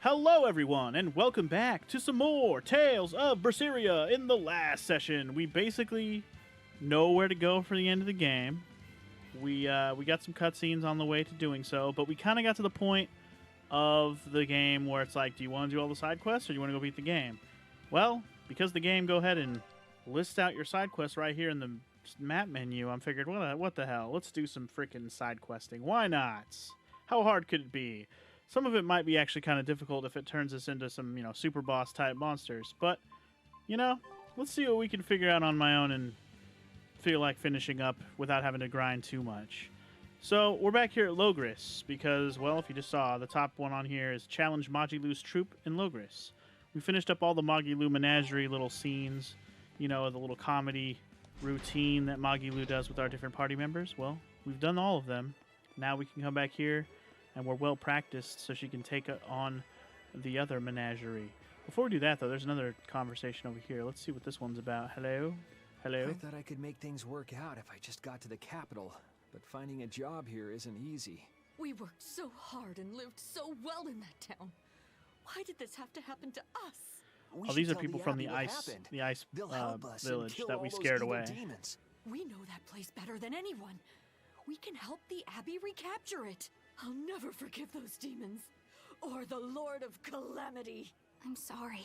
Hello, everyone, and welcome back to some more Tales of Berseria. In the last session, we basically know where to go for the end of the game. We got some cutscenes on the way to doing so, but we kind of got to the point of the game where it's like, do you want to do all the side quests or do you want to go beat the game? Well, because the game go ahead and lists out your side quests right here in the map menu, I figured, what the hell? Let's do some freaking side questing. Why not? How hard could it be? Some of it might be actually kind of difficult if it turns us into some, super boss type monsters. But, let's see what we can figure out on my own and feel like finishing up without having to grind too much. So, we're back here at Logris because, well, if you just saw, the top one on here is Challenge Magilu's Troop in Logris. We finished up all the Magilu Menagerie little scenes, the little comedy routine that Magilu does with our different party members. Well, we've done all of them. Now we can come back here and we're well practiced so she can take on the other menagerie. Before we do that, though, there's another conversation over here. Let's see what this one's about. Hello? Hello? I thought I could make things work out if I just got to the capital, but finding a job here isn't easy. We worked so hard and lived so well in that town. Why did this have to happen to us? These are people from the ice village that we scared away. Demons. We know that place better than anyone. We can help the Abbey recapture it. I'll never forgive those demons. Or the Lord of Calamity. I'm sorry.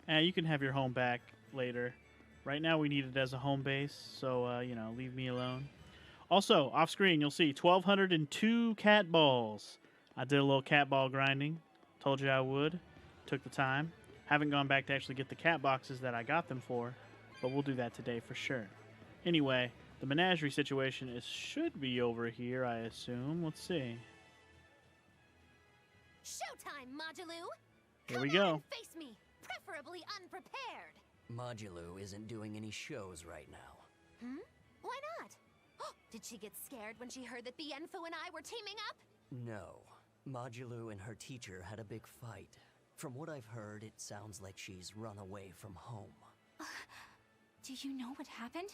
You can have your home back later. Right now we need it as a home base, so, leave me alone. Also, off screen, you'll see 1,202 cat balls. I did a little cat ball grinding. Told you I would. Took the time. Haven't gone back to actually get the cat boxes that I got them for, but we'll do that today for sure. Anyway, the menagerie situation should be over here, I assume. Let's see. Showtime, Magilu! Here we Come go. on and face me, preferably unprepared. Magilu isn't doing any shows right now. Why not? Did she get scared when she heard that Bienfu and I were teaming up? No. Magilu and her teacher had a big fight. From what I've heard, it sounds like she's run away from home. Do you know what happened?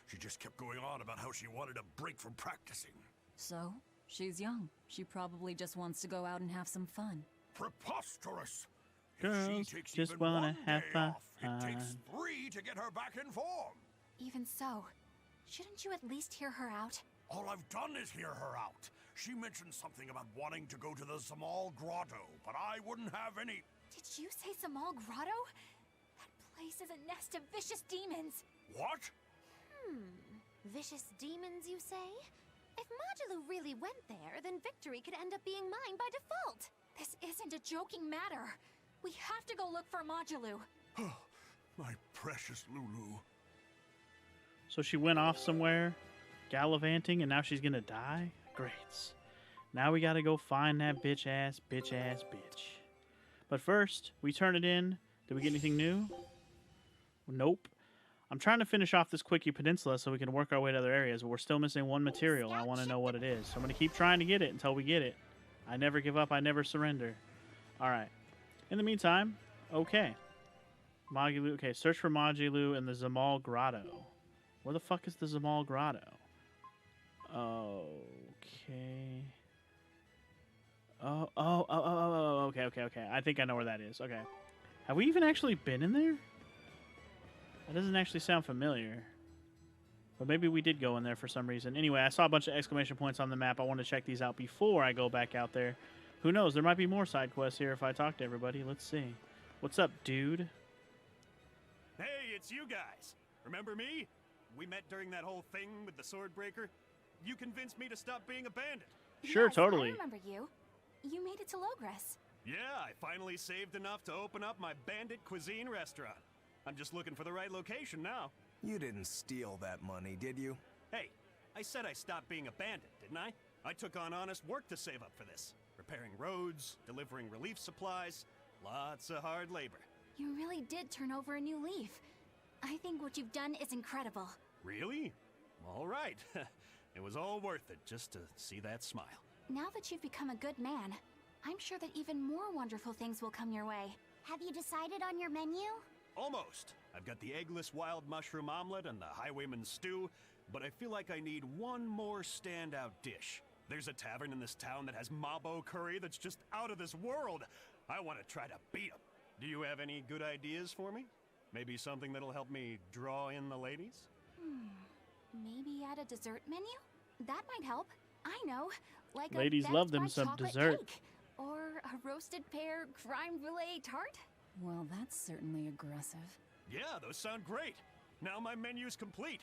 She just kept going on about how she wanted a break from practicing. So, she's young. She probably just wants to go out and have some fun. Preposterous! Girls if she takes just even wanna one have day fun. off, it takes 3 to get her back in form. Even so, shouldn't you at least hear her out? All I've done is hear her out. She mentioned something about wanting to go to the Zamal Grotto, but I wouldn't have any... Did you say Zamal Grotto? That place is a nest of vicious demons. What? Vicious demons, you say? If Magilu really went there, then victory could end up being mine by default. This isn't a joking matter. We have to go look for Magilu. My precious Lulu. So she went off somewhere, gallivanting, and now she's gonna die? Great. Now we gotta go find that bitch ass bitch. But first, we turn it in. Did we get anything new? Nope. I'm trying to finish off this Quickie Peninsula so we can work our way to other areas, but we're still missing one material. I want to know what it is. So I'm going to keep trying to get it until we get it. I never give up. I never surrender. All right. In the meantime, okay. Magilu. Okay, search for Magilu in the Zamal Grotto. Where the fuck is the Zamal Grotto? Okay. Okay. I think I know where that is. Okay. Have we even actually been in there? That doesn't actually sound familiar. But maybe we did go in there for some reason. Anyway, I saw a bunch of exclamation points on the map. I want to check these out before I go back out there. Who knows? There might be more side quests here if I talk to everybody. Let's see. What's up, dude? Hey, it's you guys. Remember me? We met during that whole thing with the Swordbreaker. You convinced me to stop being a bandit. Sure, Yes, totally. I remember you. You made it to Logris. Yeah, I finally saved enough to open up my bandit cuisine restaurant. I'm just looking for the right location now. You didn't steal that money, did you? Hey, I said I stopped being a bandit, didn't I? I took on honest work to save up for this. Repairing roads, delivering relief supplies, lots of hard labor. You really did turn over a new leaf. I think what you've done is incredible. Really? All right. It was all worth it just to see that smile. Now that you've become a good man, I'm sure that even more wonderful things will come your way. Have you decided on your menu? Almost. I've got the eggless wild mushroom omelet and the highwayman's stew, but I feel like I need one more standout dish. There's a tavern in this town that has mabo curry that's just out of this world. I want to try to beat 'em. Do you have any good ideas for me? Maybe something that'll help me draw in the ladies? Maybe add a dessert menu? That might help. I know, like Ladies a love Best them by some chocolate dessert. cake, or a roasted pear crème brûlée tart. Well, that's certainly aggressive. Yeah, those sound great. Now my menu's complete.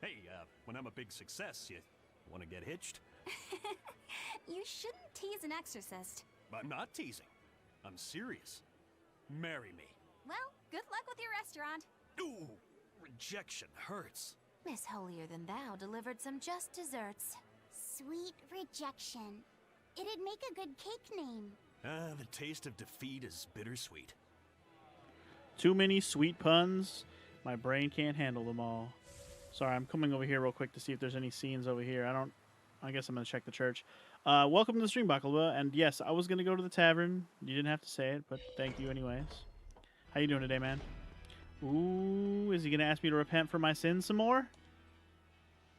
Hey, when I'm a big success, you want to get hitched? You shouldn't tease an exorcist. I'm not teasing. I'm serious. Marry me. Well, good luck with your restaurant. Ooh, rejection hurts. Miss Holier Than Thou delivered some just desserts. Sweet rejection. It'd make a good cake name. The taste of defeat is bittersweet. Too many sweet puns. My brain can't handle them all. Sorry, I'm coming over here real quick to see if there's any scenes over here. I guess I'm going to check the church. Welcome to the stream, Bakalba. And yes, I was going to go to the tavern. You didn't have to say it, but thank you anyways. How you doing today, man? Ooh, is he going to ask me to repent for my sins some more?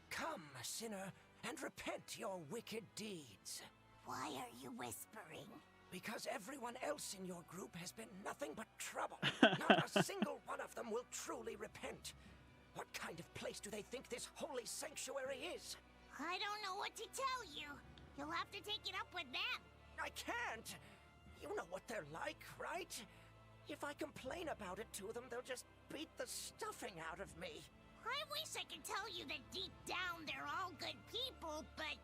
Come, sinner, and repent your wicked deeds. Why are you whispering? Because everyone else in your group has been nothing but trouble. Not a single one of them will truly repent. What kind of place do they think this holy sanctuary is? I don't know what to tell you. You'll have to take it up with them. I can't. You know what they're like, right? If I complain about it to them, they'll just beat the stuffing out of me. I wish I could tell you that deep down they're all good people, but...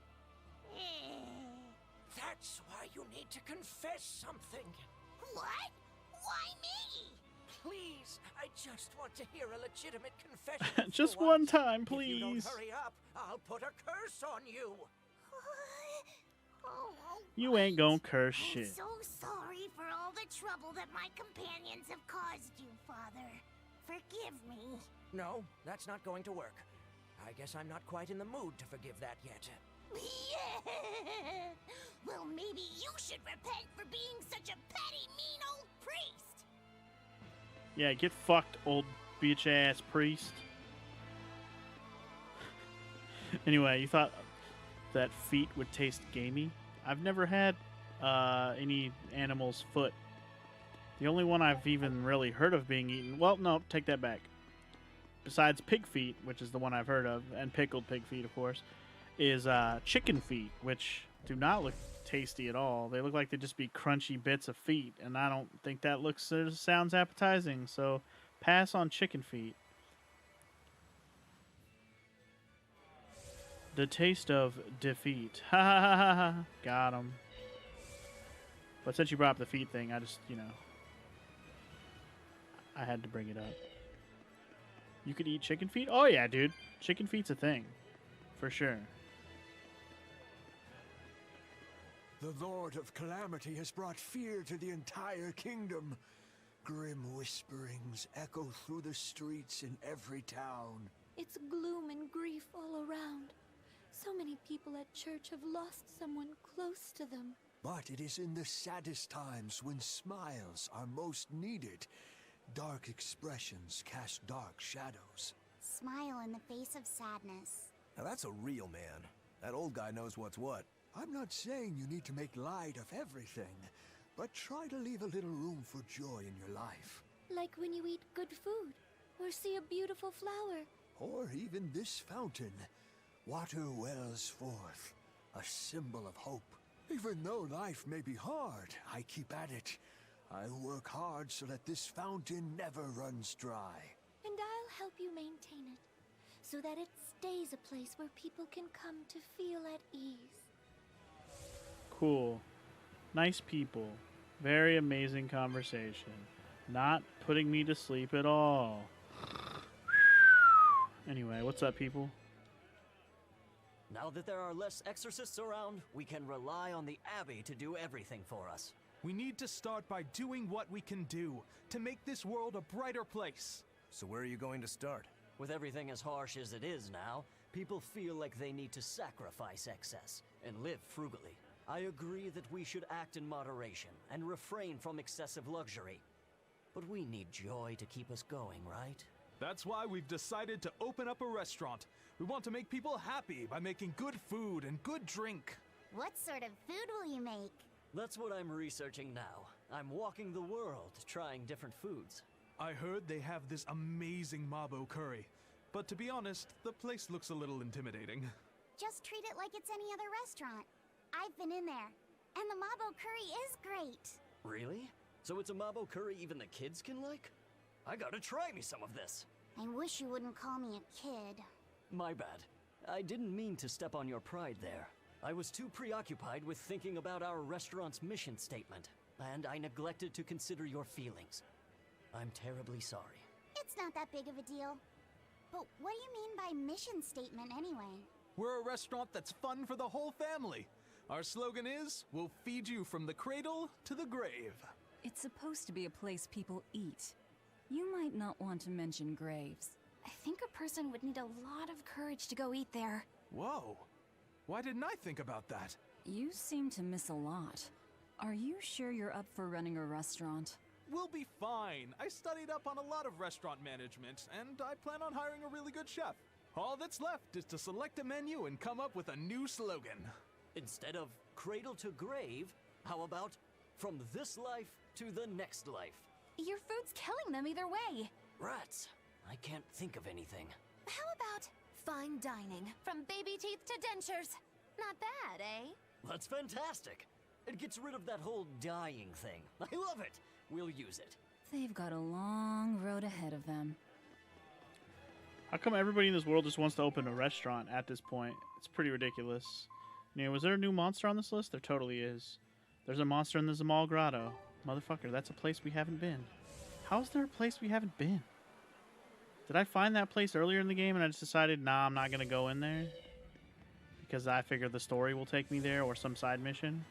That's why you need to confess something. What? Why me? Please, I just want to hear a legitimate confession. Just for one once. time, If you don't please. hurry up, I'll put a curse on you. You ain't gonna curse I'm shit. so sorry for all the trouble that my companions have caused you, Father. Forgive me. No, that's not going to work. I guess I'm not quite in the mood to forgive that yet. Well, maybe you should repent for being such a petty, mean old priest. Yeah, get fucked, old bitch-ass priest. Anyway, you thought that feet would taste gamey? I've never had any animal's foot. The only one I've even really heard of being eaten... Well, no, take that back. Besides pig feet, which is the one I've heard of, and pickled pig feet, of course, is chicken feet, which do not look tasty at all. They look like they'd just be crunchy bits of feet, and I don't think that looks or sounds appetizing, so pass on chicken feet. The taste of defeat. Ha ha ha ha ha. Got him. But since you brought up the feet thing, I just, I had to bring it up. You could eat chicken feet? Oh yeah, dude. Chicken feet's a thing. For sure. The Lord of Calamity has brought fear to the entire kingdom. Grim whisperings echo through the streets in every town. It's gloom and grief all around. So many people at church have lost someone close to them. But it is in the saddest times when smiles are most needed. Dark expressions cast dark shadows. Smile in the face of sadness. Now that's a real man. That old guy knows what's what. I'm not saying you need to make light of everything, but try to leave a little room for joy in your life. Like when you eat good food, or see a beautiful flower. Or even this fountain. Water wells forth, a symbol of hope. Even though life may be hard, I keep at it. I work hard so that this fountain never runs dry. And I'll help you maintain it, so that it stays a place where people can come to feel at ease. Cool. Nice people. Very amazing conversation. Not putting me to sleep at all. Anyway, what's up, people? Now that there are less exorcists around, we can rely on the Abbey to do everything for us. We need to start by doing what we can do to make this world a brighter place. So where are you going to start? With everything as harsh as it is now, people feel like they need to sacrifice excess and live frugally. I agree that we should act in moderation and refrain from excessive luxury. But we need joy to keep us going, right? That's why we've decided to open up a restaurant. We want to make people happy by making good food and good drink. What sort of food will you make? That's what I'm researching now. I'm walking the world, trying different foods. I heard they have this amazing Mabo curry. But to be honest, the place looks a little intimidating. Just treat it like it's any other restaurant. I've been in there, and the Mabo curry is great. Really? So it's a Mabo curry even the kids can like? I gotta try me some of this. I wish you wouldn't call me a kid. My bad. I didn't mean to step on your pride there. I was too preoccupied with thinking about our restaurant's mission statement, and I neglected to consider your feelings. I'm terribly sorry. It's not that big of a deal. But what do you mean by mission statement anyway? We're a restaurant that's fun for the whole family. Our slogan is, we'll feed you from the cradle to the grave. It's supposed to be a place people eat. You might not want to mention graves. I think a person would need a lot of courage to go eat there. Whoa. Why didn't I think about that? You seem to miss a lot. Are you sure you're up for running a restaurant? We'll be fine. I studied up on a lot of restaurant management, and I plan on hiring a really good chef. All that's left is to select a menu and come up with a new slogan. Instead of cradle to grave, how about from this life to the next life? Your food's killing them either way. Rats. I can't think of anything. How about fine dining? From baby teeth to dentures. Not bad, eh? That's fantastic. It gets rid of that whole dying thing. I love it. We'll use it. They've got a long road ahead of them. How come everybody in this world just wants to open a restaurant at this point? It's pretty ridiculous. You know, was there a new monster on this list? There totally is. There's a monster in the Zamal Grotto. Motherfucker, that's a place we haven't been. How's there a place we haven't been? Did I find that place earlier in the game and I just decided, nah, I'm not going to go in there? Because I figured the story will take me there or some side mission?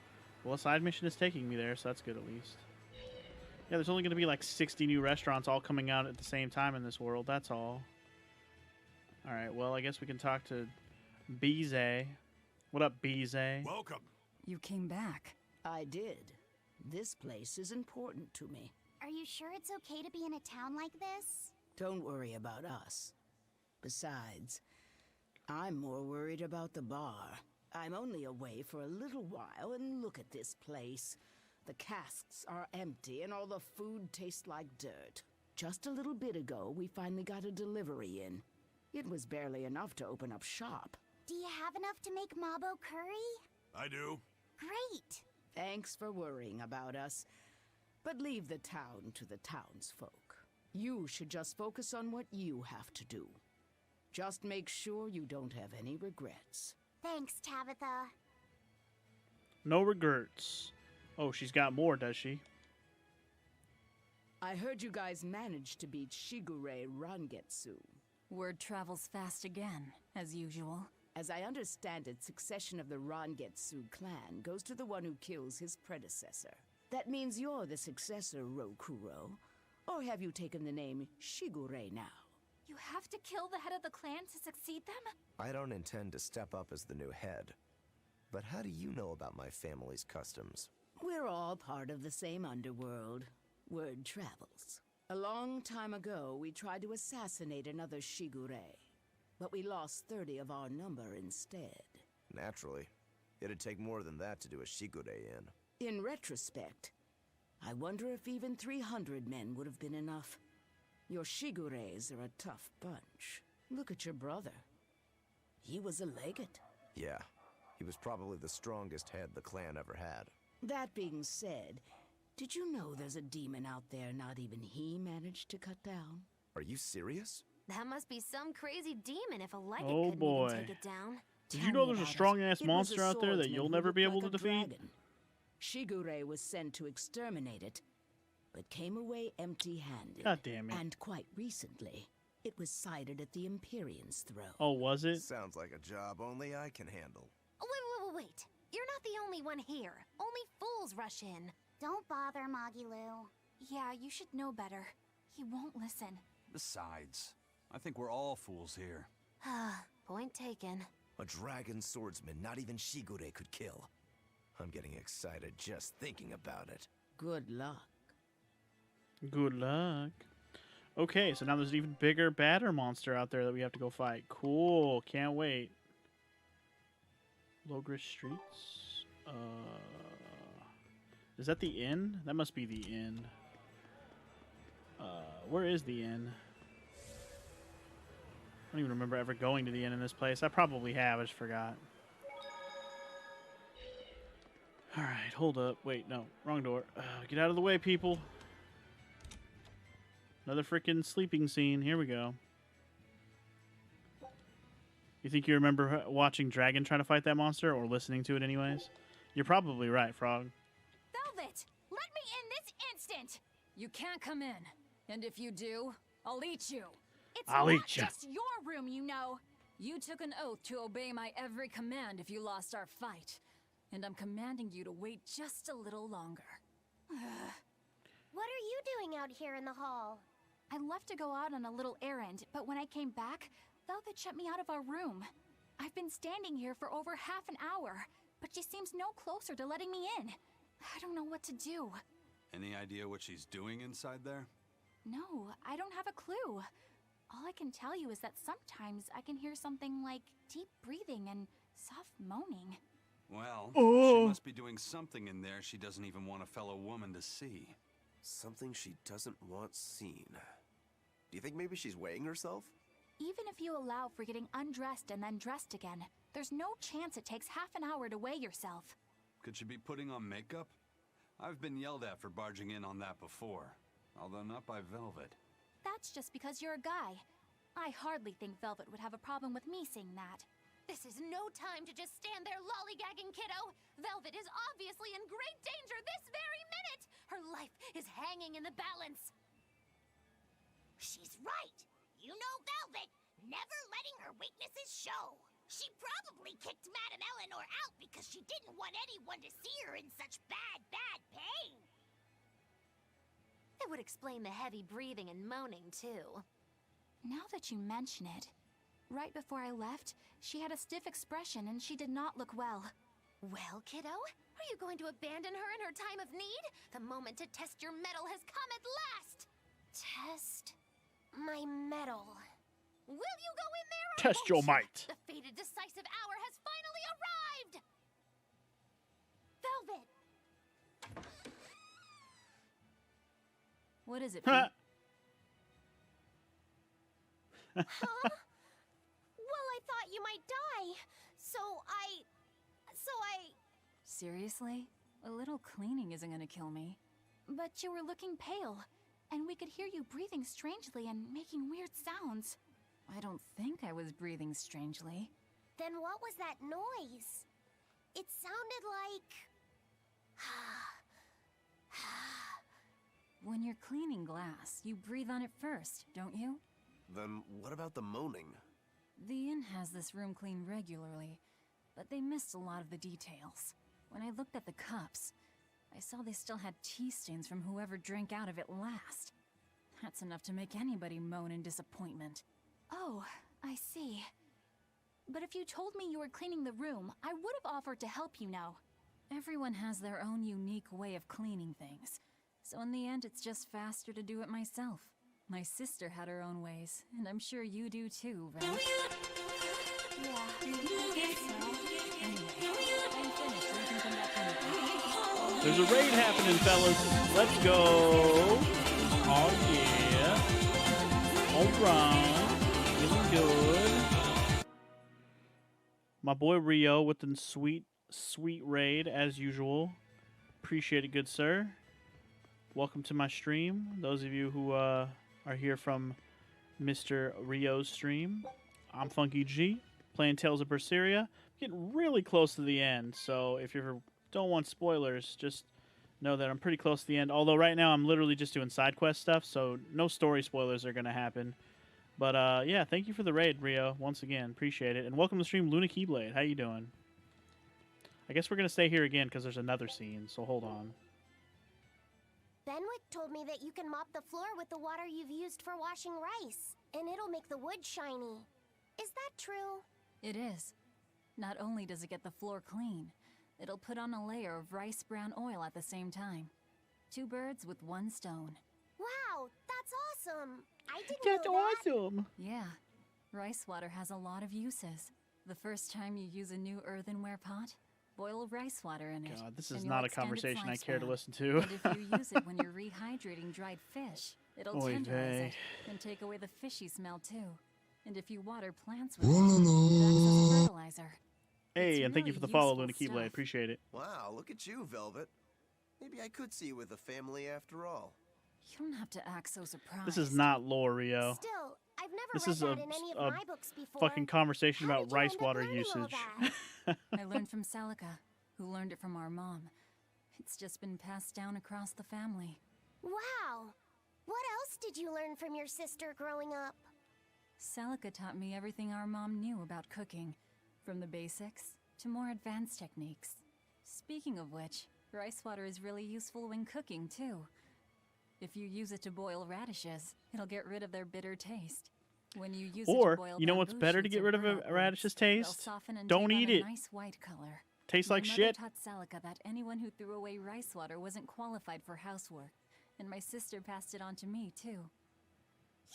Well, a side mission is taking me there, so that's good at least. Yeah, there's only going to be like 60 new restaurants all coming out at the same time in this world, that's all. Alright, well, I guess we can talk to Bize. What up, Bize? Welcome. You came back. I did. This place is important to me. Are you sure it's okay to be in a town like this? Don't worry about us. Besides, I'm more worried about the bar. I'm only away for a little while, and look at this place. The casks are empty, and all the food tastes like dirt. Just a little bit ago, we finally got a delivery in. It was barely enough to open up shop. Do you have enough to make Mabo curry? I do. Great! Thanks for worrying about us. But leave the town to the townsfolk. You should just focus on what you have to do. Just make sure you don't have any regrets. Thanks, Tabitha. No regrets. Oh, she's got more, does she? I heard you guys managed to beat Shigure Rangetsu. Word travels fast again, as usual. As I understand it, succession of the Rangetsu clan goes to the one who kills his predecessor. That means you're the successor, Rokuro. Or have you taken the name Shigure now? You have to kill the head of the clan to succeed them? I don't intend to step up as the new head. But how do you know about my family's customs? We're all part of the same underworld. Word travels. A long time ago, we tried to assassinate another Shigure. But we lost 30 of our number instead. Naturally. It'd take more than that to do a Shigure in. In retrospect, I wonder if even 300 men would have been enough. Your Shigures are a tough bunch. Look at your brother. He was a legate. Yeah, he was probably the strongest head the clan ever had. That being said, did you know there's a demon out there not even he managed to cut down? Are you serious? That must be some crazy demon if a legate Oh couldn't boy. even take it down. Did you know there's a strong-ass monster out there that you'll never be able to defeat? Shigure was sent to exterminate it, but came away empty-handed. God damn it. And quite recently, it was sighted at the Empyrean's throne. Oh, was it? Sounds like a job only I can handle. Wait. You're not the only one here. Only fools rush in. Don't bother, Magilu. Yeah, you should know better. He won't listen. Besides, I think we're all fools here. Point taken. A dragon swordsman not even Shigure could kill. I'm getting excited just thinking about it. Good luck. Good luck. Okay, so now there's an even bigger, badder monster out there that we have to go fight. Cool. Can't wait. Logris Streets. Is that the inn? That must be the inn. Where is the inn? I don't even remember ever going to the inn in this place. I probably have. I just forgot. All right, hold up. Wait, no, wrong door. Get out of the way, people. Another freaking sleeping scene. Here we go. You think you remember watching Dragon try to fight that monster, or listening to it anyways? You're probably right, Frog. Velvet, let me in this instant! You can't come in. And if you do, I'll eat you. It's I'll not eat you. just your room, you know. You took an oath to obey my every command if you lost our fight. And I'm commanding you to wait just a little longer. What are you doing out here in the hall? I left to go out on a little errand, but when I came back, Velvet shut me out of our room. I've been standing here for over half an hour, but she seems no closer to letting me in. I don't know what to do. Any idea what she's doing inside there? No, I don't have a clue. All I can tell you is that sometimes I can hear something like deep breathing and soft moaning. Well, Oh. she must be doing something in there she doesn't even want a fellow woman to see. Something she doesn't want seen. Do you think maybe she's weighing herself? Even if you allow for getting undressed and then dressed again, there's no chance it takes half an hour to weigh yourself. Could she be putting on makeup? I've been yelled at for barging in on that before, although not by Velvet. That's just because you're a guy. I hardly think Velvet would have a problem with me seeing that. This is no time to just stand there lollygagging, kiddo. Velvet is obviously in great danger this very minute. Her life is hanging in the balance. She's right. You know Velvet, never letting her weaknesses show. She probably kicked Madame Eleanor out because she didn't want anyone to see her in such bad pain. It would explain the heavy breathing and moaning, too. Now that you mention it, right before I left, she had a stiff expression and she did not look well. Well, kiddo, are you going to abandon her in her time of need? The moment to test your mettle has come at last. Test my mettle. Will you go in there or Test your won't you? might. The fated decisive hour has finally arrived. Velvet. What is it, Pete? Huh? Well, I thought you might die. So I... Seriously? A little cleaning isn't gonna kill me. But you were looking pale, and we could hear you breathing strangely and making weird sounds. I don't think I was breathing strangely. Then what was that noise? It sounded like... When you're cleaning glass, you breathe on it first, don't you? Then what about the moaning? The inn has this room cleaned regularly, but they missed a lot of the details. When I looked at the cups, I saw they still had tea stains from whoever drank out of it last. That's enough to make anybody moan in disappointment. Oh, I see. But if you told me you were cleaning the room, I would have offered to help you now. Everyone has their own unique way of cleaning things, so in the end it's just faster to do it myself. My sister had her own ways, and I'm sure you do too, right? Yeah, I guess so. Anyway, I'm finished, so you can come back in. There's a raid happening, fellas. Let's go. Oh, yeah. All right. Feeling good. My boy Rio with the sweet raid, as usual. Appreciate it, good sir. Welcome to my stream. Those of you who are here from Mr. Rio's stream. I'm Funky G, playing Tales of Berseria. Getting really close to the end, so if you don't want spoilers, just know that I'm pretty close to the end. Although right now I'm literally just doing side quest stuff, so no story spoilers are going to happen. But yeah, thank you for the raid, Rio, once again. Appreciate it. And welcome to the stream, Luna Keyblade. How you doing? I guess we're going to stay here again because there's another scene, so hold on. Benwick told me that you can mop the floor with the water you've used for washing rice, and it'll make the wood shiny. Is that true? It is. Not only does it get the floor clean, it'll put on a layer of rice brown oil at the same time. 2 birds with 1 stone. Wow, that's awesome! I didn't know that. That's awesome! Yeah. Rice water has a lot of uses. The first time you use a new earthenware pot, boil rice water in it. God, this and is you'll not a extend its conversation I care to lifespan. listen to. And if you use it when you're rehydrating dried fish, it'll Oy tenderize vey. it and take away the fishy smell too. And if you water plants with it, it acts as a fertilizer. Hey, and thank you really for the follow, useful Luna Keyblade. stuff. Appreciate it. Wow, look at you, Velvet. Maybe I could see you with a family after all. You don't have to act so surprised. This is not lore, Rio. Still, I've never This read is that in any of my books before. fucking conversation How about did you rice end up water learning all usage. that? I learned from Celica, who learned it from our mom. It's just been passed down across the family. Wow. What else did you learn from your sister growing up? Celica taught me everything our mom knew about cooking, from the basics to more advanced techniques. Speaking of which, rice water is really useful when cooking, too. If you use it to boil radishes, it'll get rid of their bitter taste. When you use it to boil you know what's bamboo better to shoots get or rid of a burdock radish's roots, taste? they'll soften and Don't take on eat a it. nice white color. Tastes My like mother shit. taught Celica that anyone who threw away rice water wasn't qualified for housework, and my sister passed it on to me, too.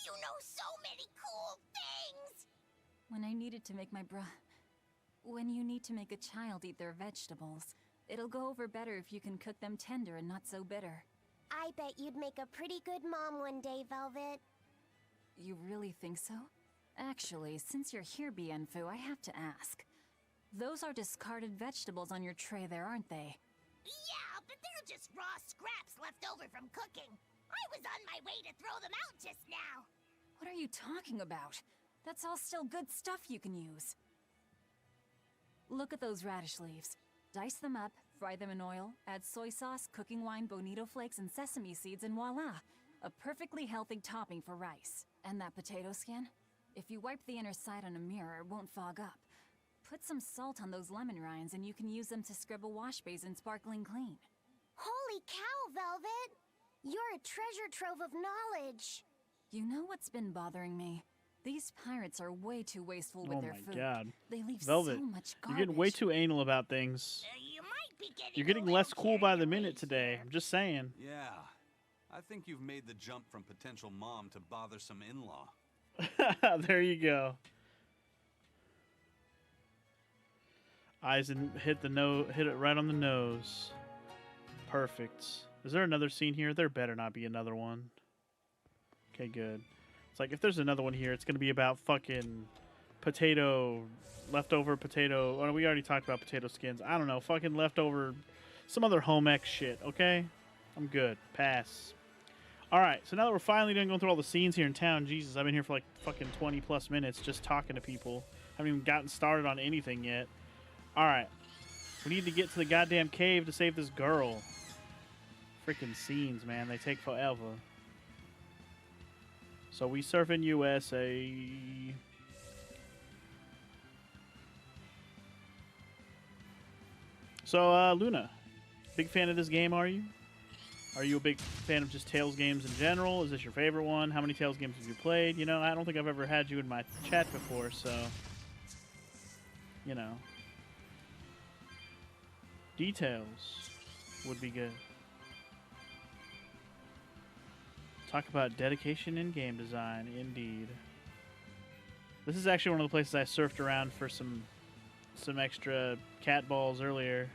You know so many cool things! When I needed to make when you need to make a child eat their vegetables, it'll go over better if you can cook them tender and not so bitter. I bet you'd make a pretty good mom one day, Velvet. You really think so? Actually, since you're here, Bienfu, I have to ask. Those are discarded vegetables on your tray there, aren't they? Yeah, but they're just raw scraps left over from cooking. I was on my way to throw them out just now. What are you talking about? That's all still good stuff you can use. Look at those radish leaves. Dice them up, fry them in oil, add soy sauce, cooking wine, bonito flakes, and sesame seeds, and voila! A perfectly healthy topping for rice. And that potato skin? If you wipe the inner side on a mirror, it won't fog up. Put some salt on those lemon rinds and you can use them to scrub a wash basin sparkling clean. Holy cow, Velvet! You're a treasure trove of knowledge. You know what's been bothering me? These pirates are way too wasteful with their food. Oh my god. They leave Velvet, so much garbage. you're getting way too anal about things. You might be getting You're getting less cool by the minute today. I'm just saying. Yeah. I think you've made the jump from potential mom to bothersome in-law. There you go. Eisen hit it right on the nose. Perfect. Is there another scene here? There better not be another one. Okay, good. It's like if there's another one here, it's gonna be about fucking leftover potato. Oh, we already talked about potato skins. I don't know, fucking leftover, some other home ec shit. Okay, I'm good. Pass. All right, so now that we're finally done going through all the scenes here in town, Jesus, I've been here for like fucking 20 plus minutes just talking to people. Haven't even gotten started on anything yet. All right, we need to get to the goddamn cave to save this girl. Freaking scenes, man, they take forever. So we surf in USA. So, Luna, big fan of this game, are you? Are you a big fan of just Tales games in general? Is this your favorite one? How many Tales games have you played? You know, I don't think I've ever had you in my chat before, so, you know. Details would be good. Talk about dedication in game design, indeed. This is actually one of the places I surfed around for some extra cat balls earlier,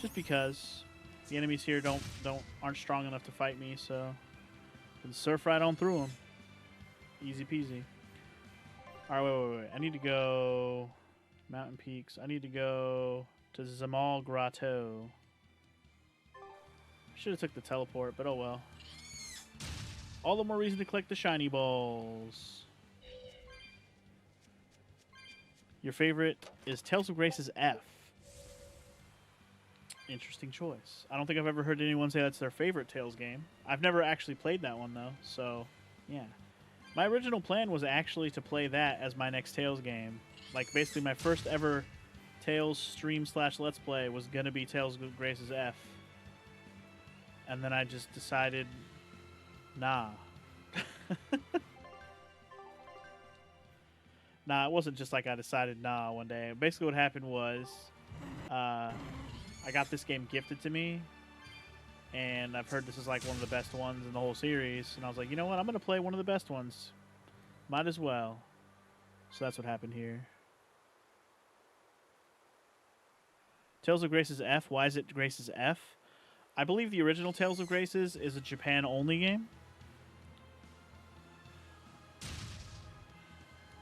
just because the enemies here aren't strong enough to fight me, so I can surf right on through them. Easy peasy. All right, wait. I need to go Mountain Peaks. I need to go to Zamal Grotto. Should have took the teleport, but oh well. All the more reason to collect the shiny balls. Your favorite is Tales of Grace's F. Interesting choice. I don't think I've ever heard anyone say that's their favorite Tales game. I've never actually played that one, though, so yeah. My original plan was actually to play that as my next Tales game. Like, basically my first ever Tales stream/Let's Play was going to be Tales of Grace's F. And then I just decided, nah. Nah, it wasn't just like I decided nah one day. Basically what happened was I got this game gifted to me, and I've heard this is like one of the best ones in the whole series, and I was like, you know what, I'm going to play one of the best ones. Might as well. So that's what happened here. Tales of Graces F. Why is it Graces F? I believe the original Tales of Graces is a Japan-only game.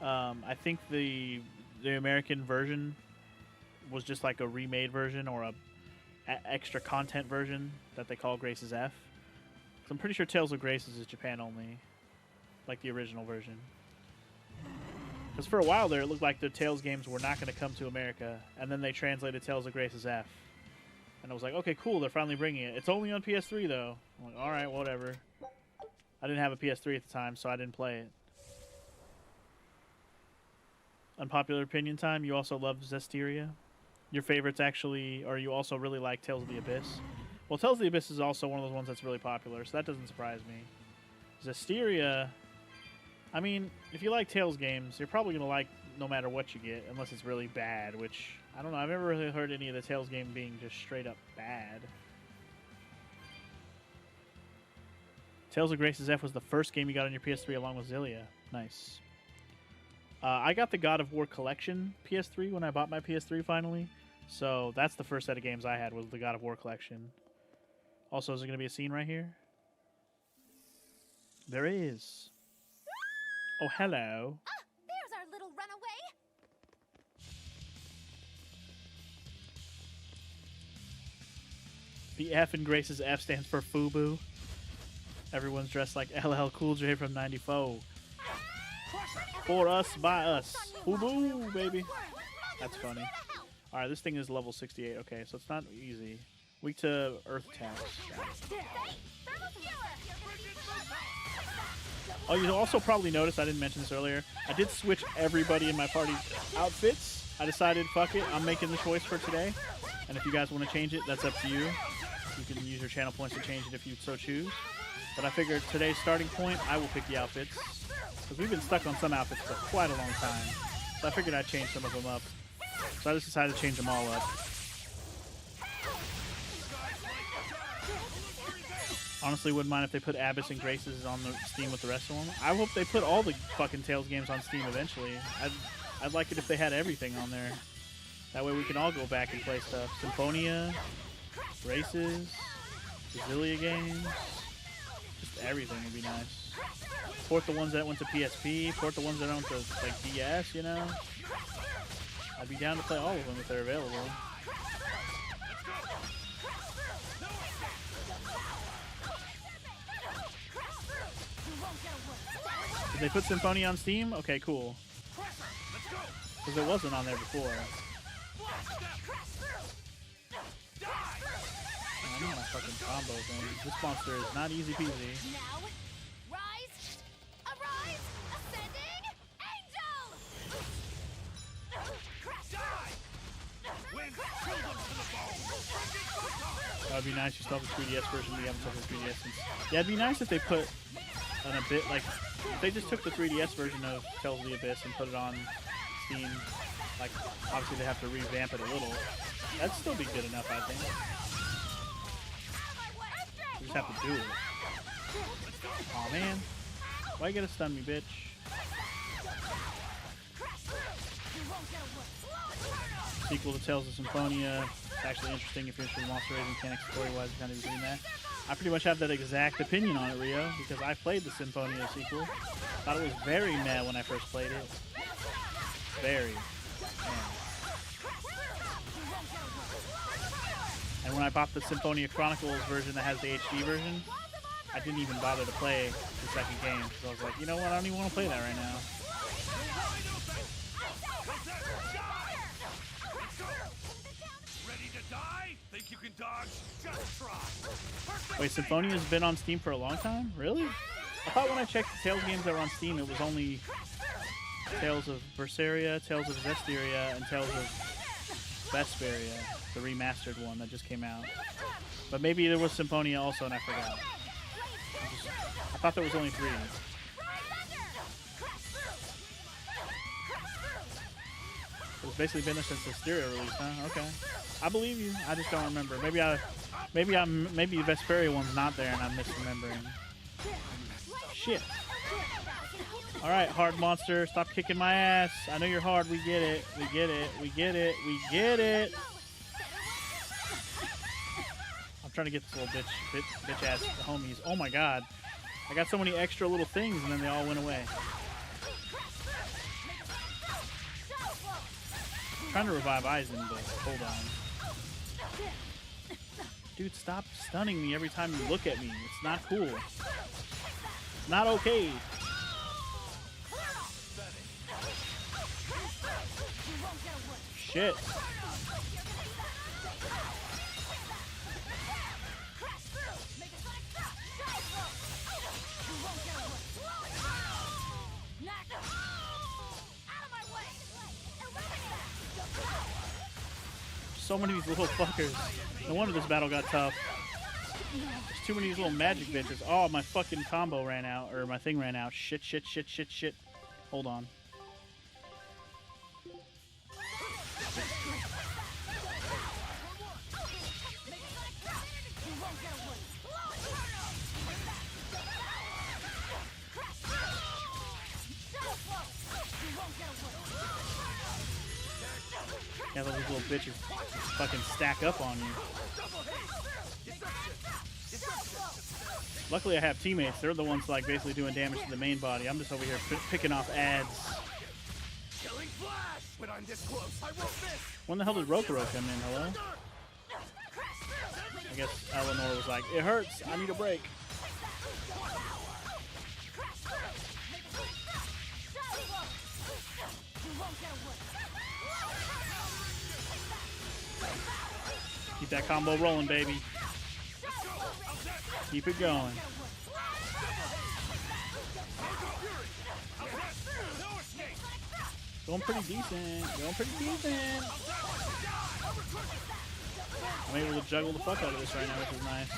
I think the American version was just like a remade version or a extra content version that they call Graces F. So I'm pretty sure Tales of Graces is Japan-only, like the original version. Because for a while there, it looked like the Tales games were not going to come to America, and then they translated Tales of Graces F. And I was like, okay, cool, they're finally bringing it. It's only on PS3, though. I'm like, alright, whatever. I didn't have a PS3 at the time, so I didn't play it. Unpopular opinion time, you also love Zestiria? Your favorites actually, or you also really like Tales of the Abyss? Well, Tales of the Abyss is also one of those ones that's really popular, so that doesn't surprise me. Zestiria, I mean, if you like Tales games, you're probably going to like no matter what you get, unless it's really bad, which, I don't know, I've never really heard any of the Tales game being just straight up bad. Tales of Graces F was the first game you got on your PS3 along with Xillia. Nice. I got the God of War Collection PS3 when I bought my PS3 finally, so that's the first set of games I had was the God of War Collection. Also, is there going to be a scene right here? There is. Oh, hello. Ah, there's our little runaway. The F in Grace's F stands for FUBU. Everyone's dressed like LL Cool J from '94. For us, by us. FUBU, baby. That's funny. Alright, this thing is level 68. Okay, so it's not easy. Weak to earth attacks. Oh, you also probably noticed, I didn't mention this earlier, I did switch everybody in my party's outfits. I decided, fuck it, I'm making the choice for today. And if you guys want to change it, that's up to you. You can use your channel points to change it if you so choose. But I figured today's starting point, I will pick the outfits. Because we've been stuck on some outfits for quite a long time. So I figured I'd change some of them up. So I just decided to change them all up. Honestly, wouldn't mind if they put Abyss and Graces on the Steam with the rest of them. I hope they put all the fucking Tales games on Steam eventually. I'd like it if they had everything on there. That way we can all go back and play stuff. Symphonia, Races, Xillia games, just everything would be nice. Port the ones that went to PSP, port the ones that went to like DS, you know? I'd be down to play all of them if they're available. Did they put Symphonia on Steam? Okay, cool. Because it wasn't on there before. I need my fucking combo thing. This monster is not easy peasy. Now, rise, arise, ascending angel. That would be nice. You still have the 3DS version. We haven't touched the 3DS since. Yeah, it'd be nice if they put a bit like if they just took the 3DS version of Tales of the Abyss and put it on Steam. Like, obviously they have to revamp it a little. That'd still be good enough, I think. You just have to do it. Aw, man. Why you gotta stun me, bitch? Sequel to Tales of Symphonia. It's actually interesting if you're interested in monster raising mechanics, story-wise, kind of doing that. I pretty much have that exact opinion on it, Rio, because I played the Symphonia sequel. Thought it was very meh when I first played it. Very meh. And when I bought the Symphonia Chronicles version that has the HD version, I didn't even bother to play the second game, because I was like, you know what, I don't even want to play that right now. Ready to die? Think you can dodge? Just try. Wait, Symphonia's been on Steam for a long time? Really? I thought when I checked the Tales games that were on Steam, it was only Tales of Berseria, Tales of Zestiria, and Tales of Vesperia, the remastered one that just came out. But maybe there was Symphonia also, and I forgot. I thought there was only 3. It's basically been there since the Stereo release, huh? Okay. I believe you. I just don't remember. Maybe the Vesperia one's not there and I'm misremembering. Shit. Alright, hard monster, stop kicking my ass. I know you're hard, we get it. We get it. We get it. We get it. trying to get this little bitch ass homies. Oh my god. I got so many extra little things and then they all went away. I'm trying to revive Eisen, but hold on. Dude, stop stunning me every time you look at me. It's not cool. It's not okay. Shit. So many of these little fuckers. No wonder this battle got tough. There's too many of these little magic bitches. Oh, my fucking combo ran out. Or my thing ran out. Shit, shit, shit, shit, shit. Hold on. Yeah, those little bitches fucking stack up on you. Luckily, I have teammates. They're the ones like basically doing damage to the main body. I'm just over here picking off ads. When the hell did Rokuro come in? Hello? I guess Eleanor was like, it hurts. I need a break. Keep that combo rolling, baby. Keep it going. Going pretty decent. Going pretty decent. I'm able to juggle the fuck out of this right now, which is nice.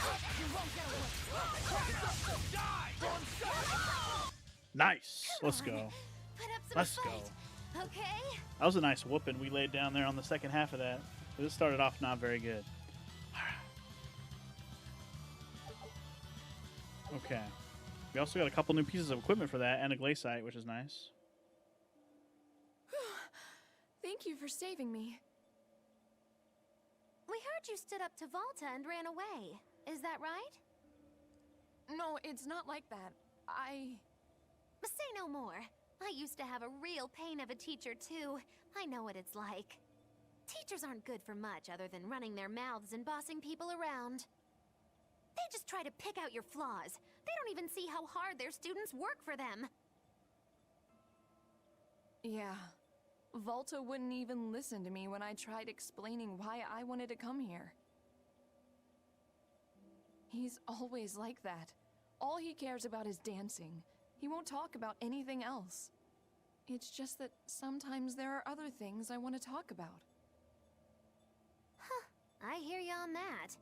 Nice. Let's go. Let's go. Okay. That was a nice whooping we laid down there on the second half of that. This started off not very good. Okay. We also got a couple new pieces of equipment for that and a glaciite, which is nice. Thank you for saving me. We heard you stood up to Volta and ran away. Is that right? No, it's not like that. Say no more. I used to have a real pain of a teacher, too. I know what it's like. Teachers aren't good for much other than running their mouths and bossing people around. They just try to pick out your flaws. They don't even see how hard their students work for them. Yeah. Volta wouldn't even listen to me when I tried explaining why I wanted to come here. He's always like that. All he cares about is dancing. He won't talk about anything else. It's just that sometimes there are other things I want to talk about. Huh. I hear you on that.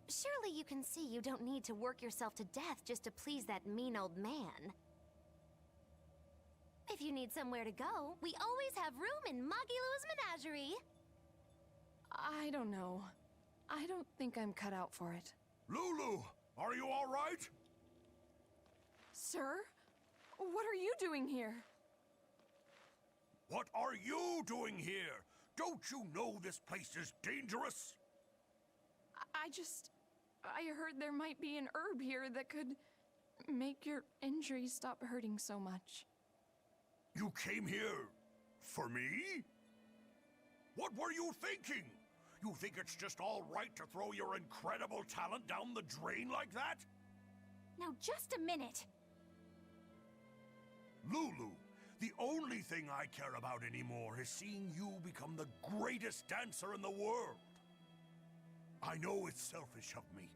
Surely you can see you don't need to work yourself to death just to please that mean old man. If you need somewhere to go, we always have room in Magilou's menagerie. I don't know. I don't think I'm cut out for it. Lulu, are you all right? Sir? What are you doing here? What are you doing here? Don't you know this place is dangerous? I heard there might be an herb here that could make your injuries stop hurting so much. You came here for me? What were you thinking? You think it's just all right to throw your incredible talent down the drain like that? Now just a minute. Lulu, the only thing I care about anymore is seeing you become the greatest dancer in the world. I know it's selfish of me.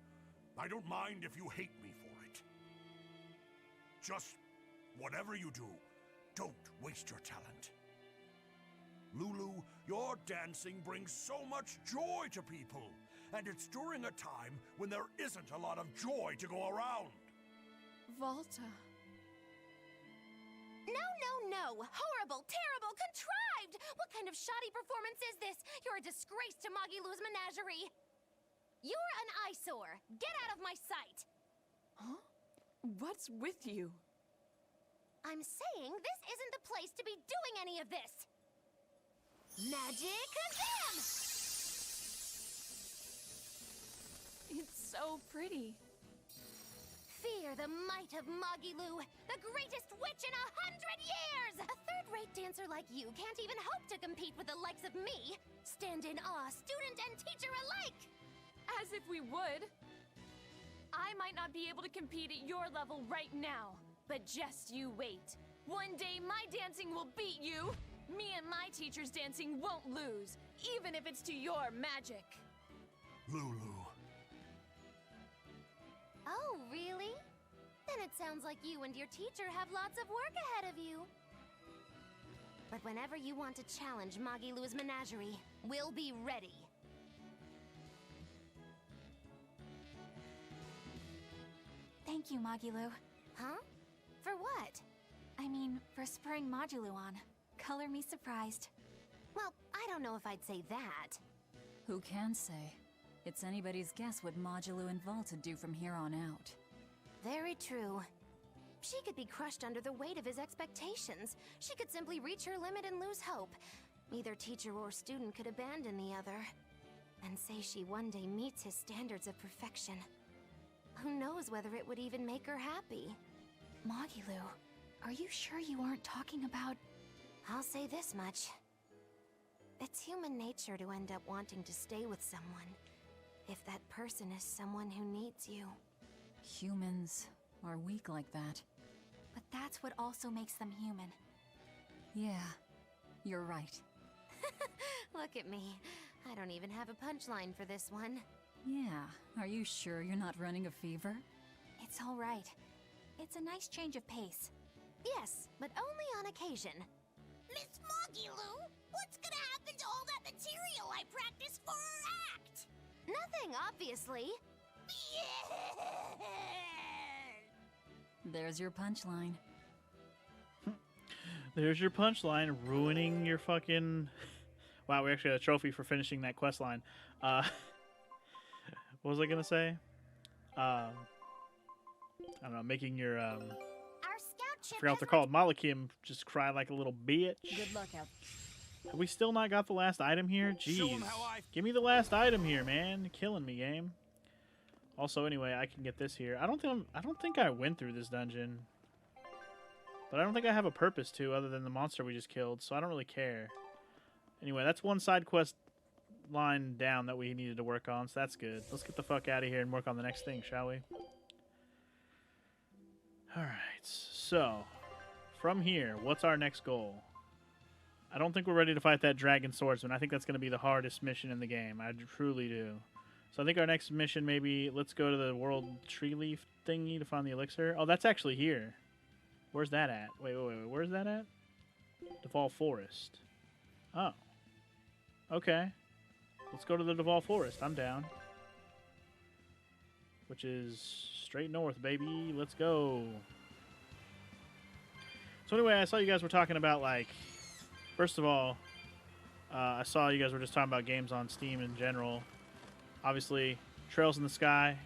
I don't mind if you hate me for it. Just whatever you do, don't waste your talent. Lulu, your dancing brings so much joy to people, and it's during a time when there isn't a lot of joy to go around. Volta. No. Horrible, terrible, contrived! What kind of shoddy performance is this? You're a disgrace to Magilou's menagerie. You're an eyesore. Get out of my sight. Huh? What's with you? I'm saying this isn't the place to be doing any of this. Magic Kazam! It's so pretty. Fear the might of Magilu, the greatest witch in 100 years! A third-rate dancer like you can't even hope to compete with the likes of me. Stand in awe, student and teacher alike! As if we would. I might not be able to compete at your level right now, but just you wait. One day my dancing will beat you. Me and my teacher's dancing won't lose, even if it's to your magic. Lulu. Oh, really? Then it sounds like you and your teacher have lots of work ahead of you. But whenever you want to challenge Magilu's menagerie, we'll be ready. Thank you, Magilu. Huh? For what? I mean, for spurring Magilu on. Color me surprised. Well, I don't know if I'd say that. Who can say? It's anybody's guess what Magilu and Volta do from here on out. Very true. She could be crushed under the weight of his expectations. She could simply reach her limit and lose hope. Neither teacher or student could abandon the other. And say she one day meets his standards of perfection. Who knows whether it would even make her happy? Magilu, are you sure you aren't talking about... I'll say this much. It's human nature to end up wanting to stay with someone, if that person is someone who needs you. Humans are weak like that. But that's what also makes them human. Yeah, you're right. Look at me. I don't even have a punchline for this one. Yeah, are you sure you're not running a fever? It's all right. It's a nice change of pace. Yes, but only on occasion. Miss Magilu, what's gonna happen to all that material I practiced for our act? Nothing, obviously. There's your punchline. There's your punchline, ruining your fucking... Wow, we actually got a trophy for finishing that quest line. What was I gonna say? I don't know, making your Our scout ship I forgot what they're called. Malakim just cry like a little bitch. Good luck out. Have we still not got the last item here? Jeez. Give me the last item here, man. You're killing me, game. Also, anyway, I can get this here. I don't think I went through this dungeon. But I don't think I have a purpose to other than the monster we just killed, so I don't really care. Anyway, that's one side quest line down that we needed to work on, so that's good. Let's get the fuck out of here and work on the next thing, shall we? Alright, so from here, what's our next goal? I don't think we're ready to fight that dragon swordsman. I think that's going to be the hardest mission in the game. I truly do. So I think our next mission, maybe, let's go to the world tree leaf thingy to find the elixir. Oh, that's actually here. Where's that at? Wait. Where's that at? Duval Forest. Oh. Okay. Let's go to the Duval Forest. I'm down. Which is straight north, baby. Let's go. So anyway, I saw you guys were talking about, like... First of all, I saw you guys were just talking about games on Steam in general. Obviously, Trails in the Sky.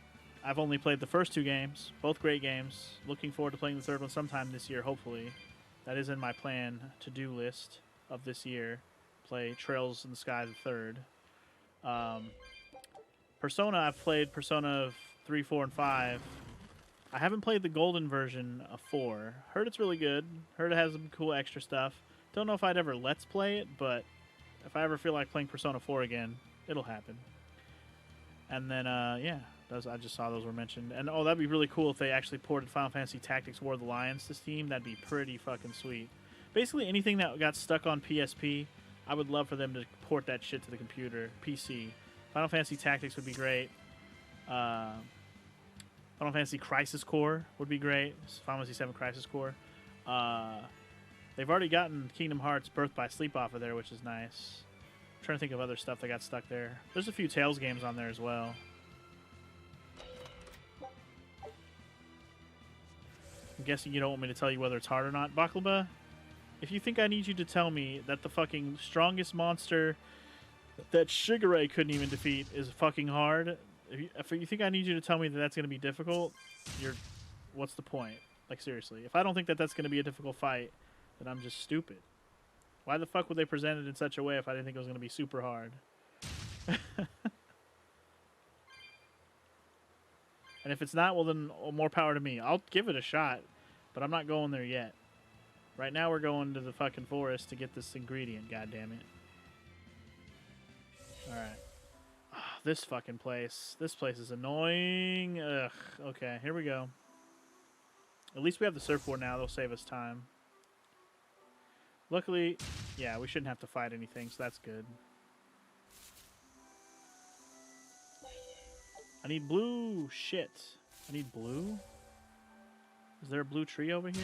I've only played the first two games. Both great games. Looking forward to playing the third one sometime this year, hopefully. That is in my plan to-do list of this year. Play Trails in the Sky the third. Persona, I've played Persona 3, 4, and 5. I haven't played the golden version of 4. Heard it's really good. Heard it has some cool extra stuff. Don't know if I'd ever let's play it, but if I ever feel like playing Persona 4 again, it'll happen. And then, yeah, I just saw those were mentioned. And, oh, that'd be really cool if they actually ported Final Fantasy Tactics War of the Lions to Steam. That'd be pretty fucking sweet. Basically, anything that got stuck on PSP, I would love for them to port that shit to the computer, PC. Final Fantasy Tactics would be great. Final Fantasy Crisis Core would be great. Final Fantasy 7 Crisis Core. They've already gotten Kingdom Hearts Birth by Sleep off of there, which is nice. I'm trying to think of other stuff that got stuck there. There's a few Tales games on there as well. I'm guessing you don't want me to tell you whether it's hard or not. Baklava, if you think I need you to tell me that the fucking strongest monster that Shigure couldn't even defeat is fucking hard, if you think I need you to tell me that that's going to be difficult, what's the point? Like, seriously. If I don't think that that's going to be a difficult fight, then I'm just stupid. Why the fuck would they present it in such a way if I didn't think it was going to be super hard? And if it's not, well then more power to me. I'll give it a shot, but I'm not going there yet. Right now we're going to the fucking forest to get this ingredient, goddammit. Alright. Oh, this fucking place. This place is annoying. Ugh. Okay, here we go. At least we have the surfboard now. They'll save us time. Luckily, yeah, we shouldn't have to fight anything, so that's good. I need blue. Shit. I need blue? Is there a blue tree over here?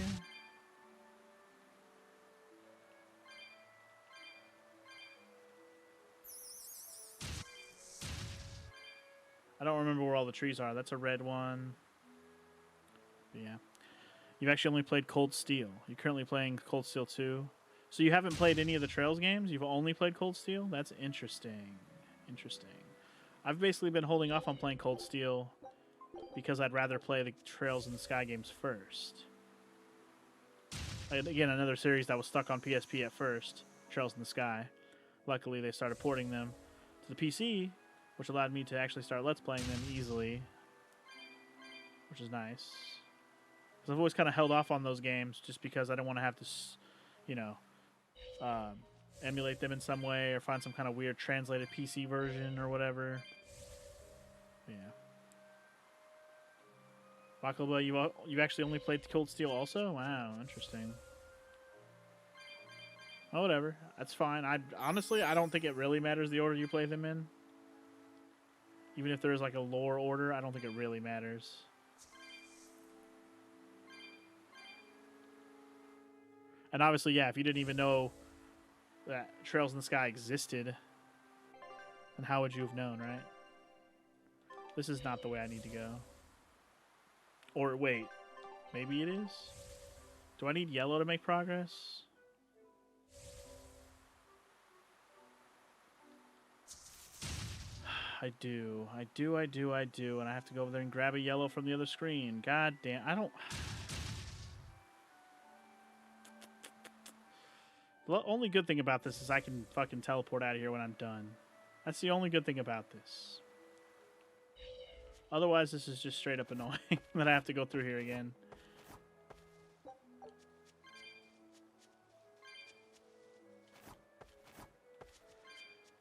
I don't remember where all the trees are. That's a red one. But yeah. You've actually only played Cold Steel. You're currently playing Cold Steel 2. So you haven't played any of the Trails games? You've only played Cold Steel? That's interesting. Interesting. I've basically been holding off on playing Cold Steel because I'd rather play the Trails in the Sky games first. Again, another series that was stuck on PSP at first, Trails in the Sky. Luckily, they started porting them to the PC, which allowed me to actually start Let's Playing them easily, which is nice. Because I've always kind of held off on those games just because I don't want to have to, you know, emulate them in some way or find some kind of weird translated PC version or whatever. Yeah. Bakalba, you've actually only played Cold Steel also? Wow, interesting. Oh, whatever. That's fine. Honestly, I don't think it really matters the order you play them in. Even if there's like a lore order, I don't think it really matters. And obviously, yeah, if you didn't even know that Trails in the Sky existed, then how would you have known, right? This is not the way I need to go. Or wait, maybe it is? Do I need yellow to make progress? I do, and I have to go over there and grab a yellow from the other screen. God damn, I don't... The only good thing about this is I can fucking teleport out of here when I'm done. That's the only good thing about this. Otherwise, this is just straight up annoying that I have to go through here again.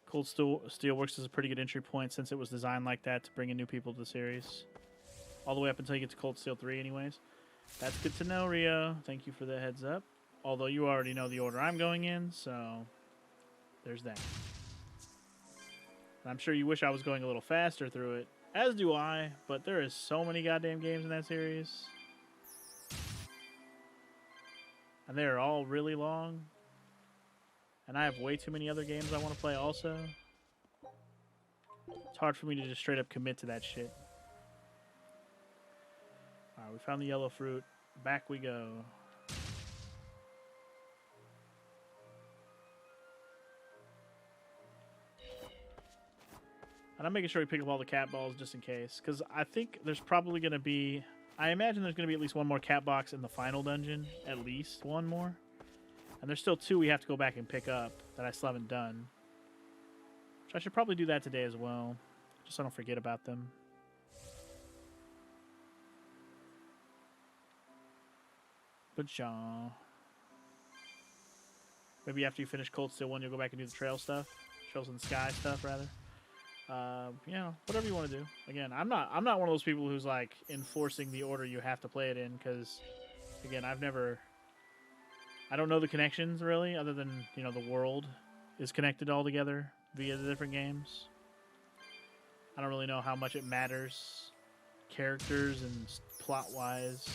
Cold Steel works as a pretty good entry point since it was designed like that to bring in new people to the series. All the way up until you get to Cold Steel 3 anyways. That's good to know, Rio. Thank you for the heads up. Although you already know the order I'm going in, so there's that. And I'm sure you wish I was going a little faster through it. As do I, but there is so many goddamn games in that series. And they're all really long. And I have way too many other games I want to play also. It's hard for me to just straight up commit to that shit. Alright, we found the yellow fruit. Back we go. And I'm making sure we pick up all the cat balls just in case. Because I think there's probably going to be... I imagine there's going to be at least one more cat box in the final dungeon. At least one more. And there's still 2 we have to go back and pick up that I still haven't done. So I should probably do that today as well. Just so I don't forget about them. But yeah. Maybe after you finish Cold Steel 1, you'll go back and do the trail stuff. Trails in the Sky stuff, rather. You know, whatever you want to do. Again, I'm not one of those people who's like enforcing the order you have to play it in, because again, I don't know the connections really, other than, you know, the world is connected all together via the different games. I don't really know how much it matters, characters and plot wise,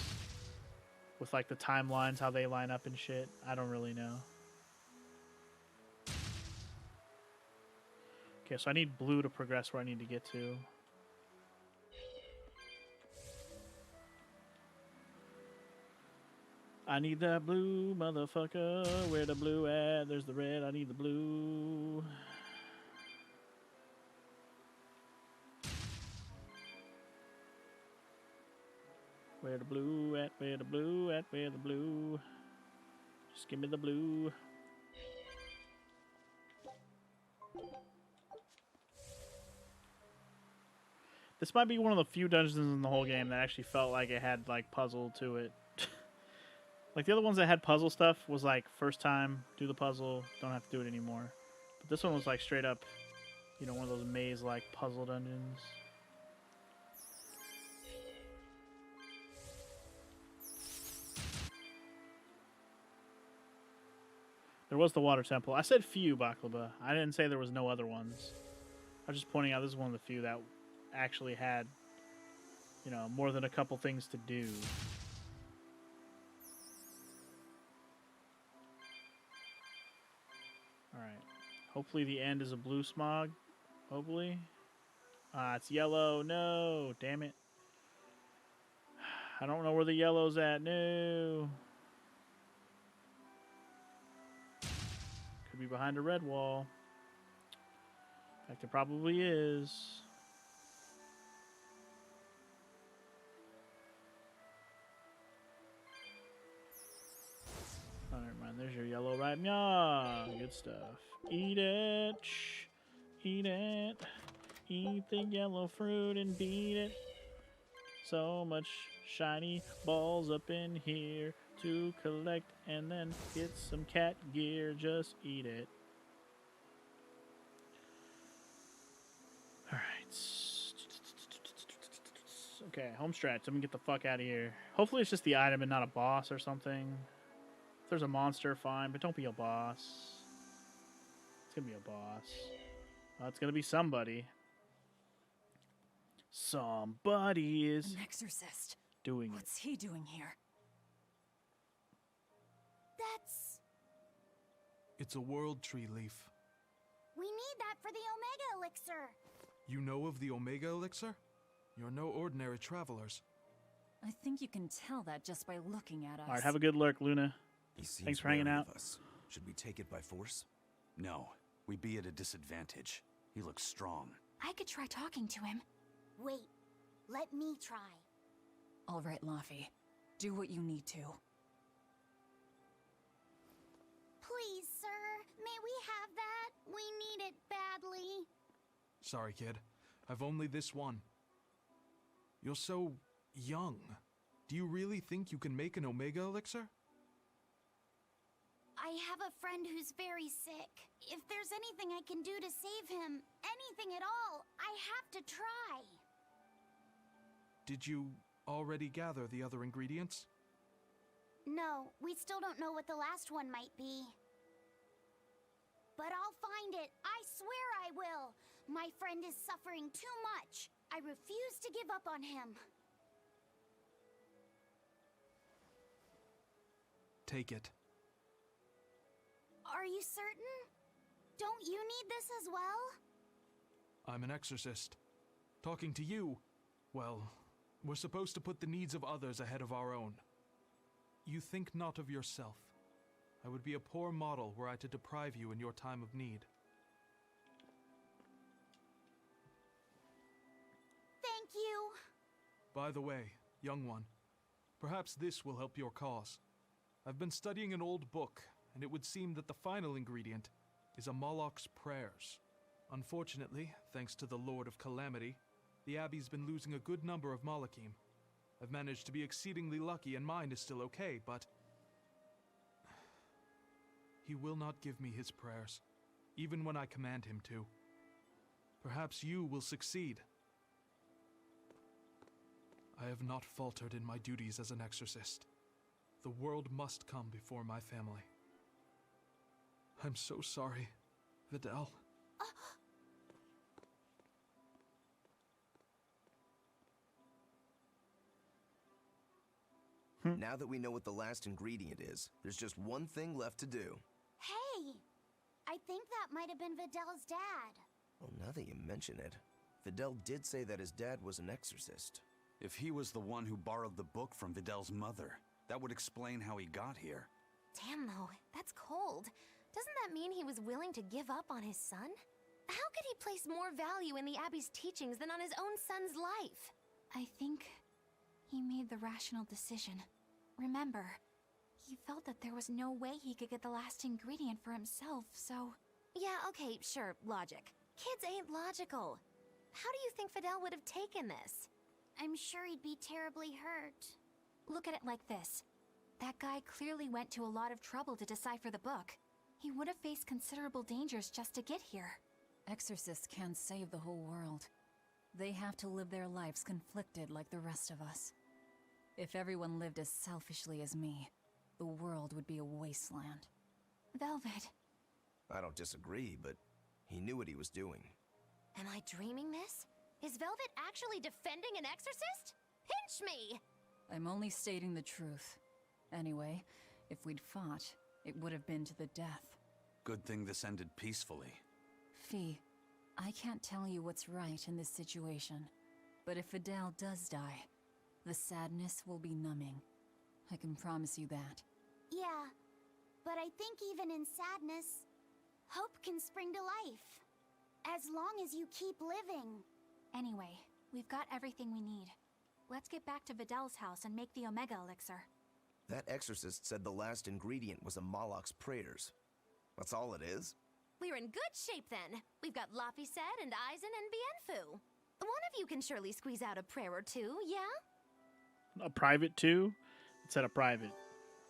with like the timelines, how they line up and shit. I don't really know. Okay, so I need blue to progress where I need to get to. I need that blue, motherfucker. Where the blue at? There's the red. I need the blue. Where the blue at? Where the blue at? Where the blue? Just give me the blue. This might be one of the few dungeons in the whole game that actually felt like it had like puzzle to it. Like the other ones that had puzzle stuff was like first time, do the puzzle, don't have to do it anymore. But this one was like straight up, you know, one of those maze like puzzle dungeons. There was the water temple. I said few, Baklava. I didn't say there was no other ones. I was just pointing out this is one of the few that actually had, you know, more than a couple things to do. Alright. Hopefully the end is a blue smog. Hopefully. It's yellow. No. Damn it. I don't know where the yellow's at. No. Could be behind a red wall. In fact, it probably is. Oh, never mind. There's your yellow ripe. Yeah, good stuff. Eat it. Shh. Eat it. Eat the yellow fruit and beat it. So much shiny balls up in here to collect and then get some cat gear. Just eat it. Alright. Okay, home stretch. I'm gonna get the fuck out of here. Hopefully it's just the item and not a boss or something. If there's a monster, fine, but don't be a boss. It's gonna be a boss. It's gonna be somebody. Somebody is an exorcist. Doing What's he doing here? That's... It's a world tree leaf. We need that for the Omega Elixir. You know of the Omega Elixir? You're no ordinary travelers. I think you can tell that just by looking at us. Alright, have a good lurk, Luna. Thanks for hanging out. Should we take it by force? No, we'd be at a disadvantage. He looks strong. I could try talking to him. Wait, let me try. All right, Laffy. Do what you need to. Please, sir, may we have that? We need it badly. Sorry, kid. I've only this one. You're so young. Do you really think you can make an Omega Elixir? I have a friend who's very sick. If there's anything I can do to save him, anything at all, I have to try. Did you already gather the other ingredients? No, we still don't know what the last one might be. But I'll find it. I swear I will. My friend is suffering too much. I refuse to give up on him. Take it. Are you certain? Don't you need this as well? I'm an exorcist. Talking to you, well, we're supposed to put the needs of others ahead of our own. You think not of yourself. I would be a poor model were I to deprive you in your time of need. Thank you. By the way, young one, perhaps this will help your cause. I've been studying an old book, and it would seem that the final ingredient is a Moloch's prayers. Unfortunately, thanks to the Lord of Calamity, the Abbey's been losing a good number of Malachim. I've managed to be exceedingly lucky and mine is still okay, but he will not give me his prayers, even when I command him to. Perhaps you will succeed. I have not faltered in my duties as an exorcist. The world must come before my family. I'm so sorry, Vidal. Now that we know what the last ingredient is, there's just one thing left to do. Hey! I think that might have been Vidal's dad. Well, now that you mention it, Vidal did say that his dad was an exorcist. If he was the one who borrowed the book from Vidal's mother, that would explain how he got here. Damn, though, that's cold. Doesn't that mean he was willing to give up on his son? How could he place more value in the Abbey's teachings than on his own son's life? I think he made the rational decision. Remember, he felt that there was no way he could get the last ingredient for himself, so... Yeah, okay, sure, logic. Kids ain't logical. How do you think Fidel would have taken this? I'm sure he'd be terribly hurt. Look at it like this. That guy clearly went to a lot of trouble to decipher the book. He would have faced considerable dangers just to get here. Exorcists can't save the whole world. They have to live their lives conflicted like the rest of us. If everyone lived as selfishly as me, the world would be a wasteland. Velvet. I don't disagree, but he knew what he was doing. Am I dreaming this? Is Velvet actually defending an exorcist? Pinch me! I'm only stating the truth. Anyway, if we'd fought, it would have been to the death. Good thing this ended peacefully. Fee, I can't tell you what's right in this situation. But if Fidel does die, the sadness will be numbing. I can promise you that. Yeah, but I think even in sadness, hope can spring to life. As long as you keep living. Anyway, we've got everything we need. Let's get back to Fidel's house and make the Omega Elixir. That exorcist said the last ingredient was a Moloch's prayers. That's all it is? We're in good shape then. We've got Laphicet and Eisen and Bienfu. One of you can surely squeeze out a prayer or two, yeah? A private too? It said a private.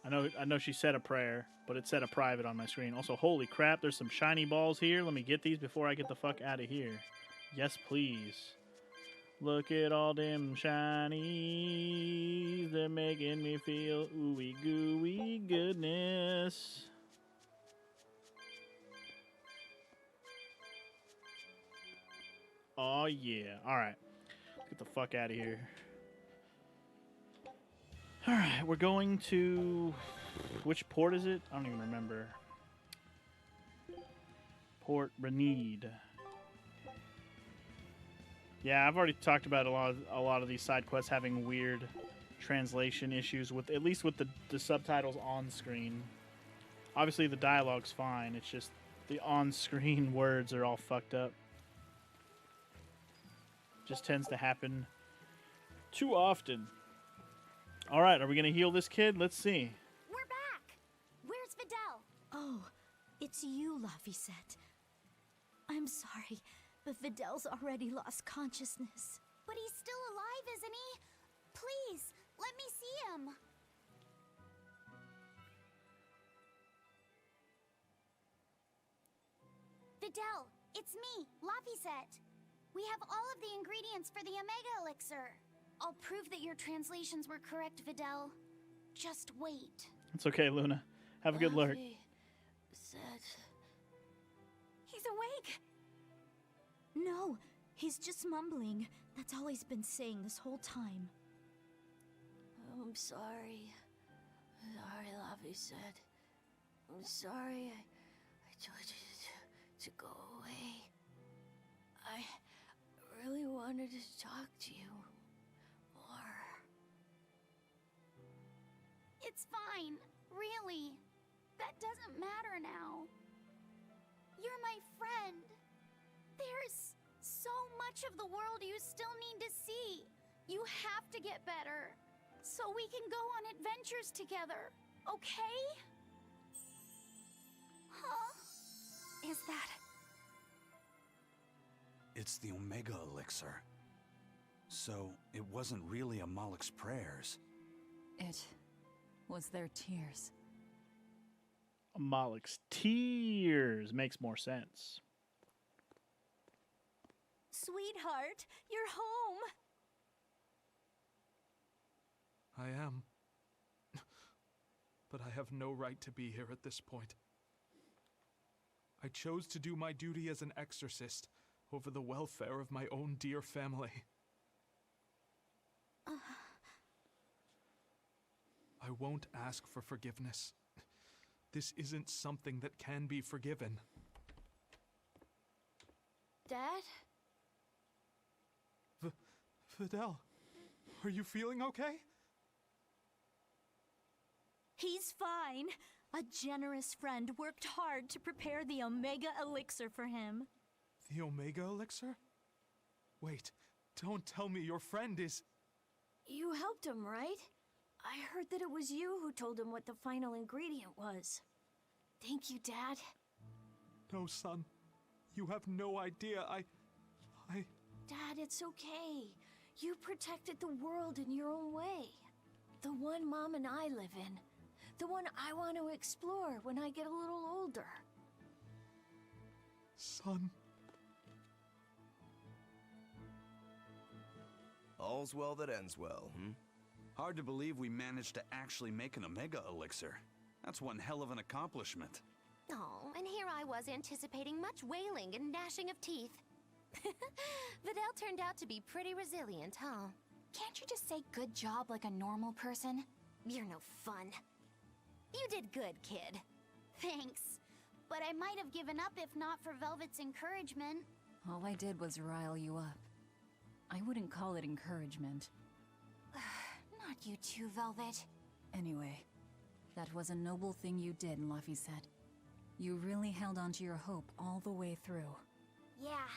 I know she said a prayer, but it said a private on my screen. Also, holy crap, there's some shiny balls here. Let me get these before I get the fuck out of here. Yes, please. Look at all them shinies. They're making me feel ooey gooey goodness. Oh yeah. Alright. Get the fuck out of here. Alright, we're going to... Which port is it? I don't even remember. Port Renede. Yeah, I've already talked about a lot of these side quests having weird translation issues with, at least with the subtitles on screen. Obviously the dialogue's fine, it's just the on-screen words are all fucked up. Just tends to happen too often. Alright, are we gonna heal this kid? Let's see. We're back! Where's Fidel? Oh, it's you, Laphicet. I'm sorry, but Fidel's already lost consciousness. But he's still alive, isn't he? Please, let me see him. Fidel, it's me, Laphicet. We have all of the ingredients for the Omega Elixir. I'll prove that your translations were correct, Fidel. Just wait. It's okay, Luna. Have a good lurk. He's awake! No, he's just mumbling. That's all he's been saying this whole time. I'm sorry. Sorry, Laphicet. I'm sorry I told you to go away. I really wanted to talk to you more. It's fine, really. That doesn't matter now. You're my friend. There's so much of the world you still need to see. You have to get better, so we can go on adventures together, okay? Huh? Is that... It's the Omega Elixir. So, it wasn't really a Moloch's prayers. It was their tears. Moloch's tears makes more sense. Sweetheart, you're home. I am. But I have no right to be here at this point. I chose to do my duty as an exorcist over the welfare of my own dear family. I won't ask for forgiveness. This isn't something that can be forgiven. Dad? Fidel, are you feeling okay? He's fine. A generous friend worked hard to prepare the Omega Elixir for him. The Omega Elixir? Wait, don't tell me your friend is... You helped him, right? I heard that it was you who told him what the final ingredient was. Thank you, Dad. No, son. You have no idea. Dad, it's okay. You protected the world in your own way. The one Mom and I live in. The one I want to explore when I get a little older. Son. All's well that ends well, hmm? Hard to believe we managed to actually make an Omega Elixir. That's one hell of an accomplishment. Oh, and here I was anticipating much wailing and gnashing of teeth. Videl turned out to be pretty resilient, huh? Can't you just say good job like a normal person? You're no fun. You did good, kid. Thanks. But I might have given up if not for Velvet's encouragement. All I did was rile you up. I wouldn't call it encouragement. Not you too, Velvet. Anyway, that was a noble thing you did, Laphicet. You really held on to your hope all the way through. Yeah.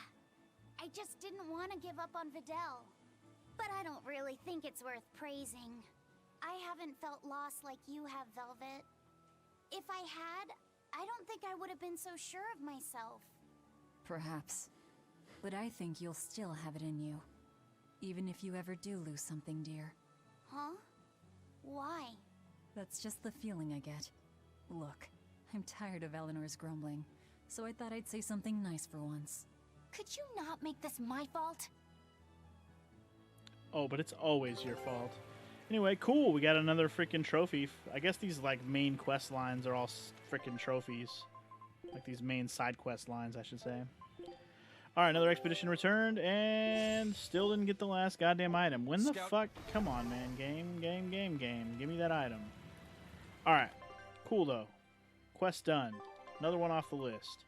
I just didn't want to give up on Videl. But I don't really think it's worth praising. I haven't felt lost like you have, Velvet. If I had, I don't think I would have been so sure of myself. Perhaps. But I think you'll still have it in you. Even if you ever do lose something, dear. Huh? Why? That's just the feeling I get. Look, I'm tired of Eleanor's grumbling, so I thought I'd say something nice for once. Could you not make this my fault? Oh, but it's always your fault. Anyway, cool. We got another freaking trophy. I guess these like main quest lines are all freaking trophies. Like these main side quest lines, I should say. All right, another expedition returned, and still didn't get the last goddamn item. When the fuck? Come on, man. Game. Give me that item. All right. Cool, though. Quest done. Another one off the list.